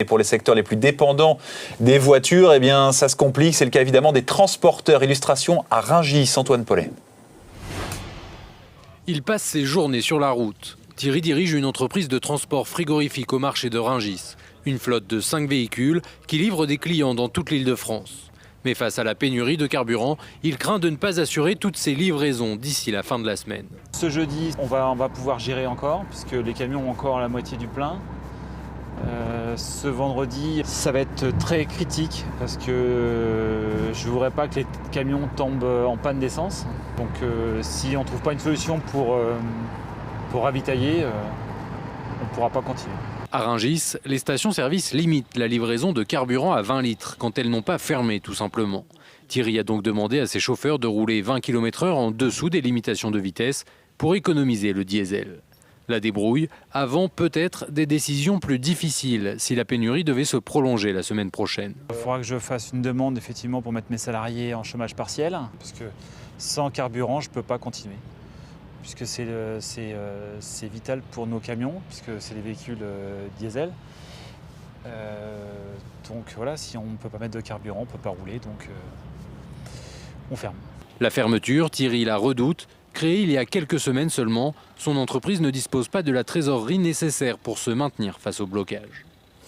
Et pour les secteurs les plus dépendants des voitures, eh bien, ça se complique. C'est le cas évidemment des transporteurs. Illustration à Rungis, Antoine Paulet. Il passe ses journées sur la route. Thierry dirige une entreprise de transport frigorifique au marché de Rungis. Une flotte de 5 véhicules qui livre des clients dans toute l'Île-de-France. Mais face à la pénurie de carburant, il craint de ne pas assurer toutes ses livraisons d'ici la fin de la semaine. Ce jeudi, on va pouvoir gérer encore, puisque les camions ont encore la moitié du plein. Ce vendredi, ça va être très critique parce que je ne voudrais pas que les camions tombent en panne d'essence. Donc si on ne trouve pas une solution pour ravitailler, on ne pourra pas continuer. À Rungis, les stations-service limitent la livraison de carburant à 20 litres quand elles n'ont pas fermé tout simplement. Thierry a donc demandé à ses chauffeurs de rouler 20 km/h en dessous des limitations de vitesse pour économiser le diesel. La débrouille avant peut-être des décisions plus difficiles si la pénurie devait se prolonger la semaine prochaine. Il faudra que je fasse une demande effectivement pour mettre mes salariés en chômage partiel, parce que sans carburant, je ne peux pas continuer. Puisque c'est vital pour nos camions, puisque c'est des véhicules diesel. Donc voilà, si on ne peut pas mettre de carburant, on ne peut pas rouler, donc on ferme. La fermeture, Thierry la redoute. Créée il y a quelques semaines seulement, son entreprise ne dispose pas de la trésorerie nécessaire pour se maintenir face au blocage.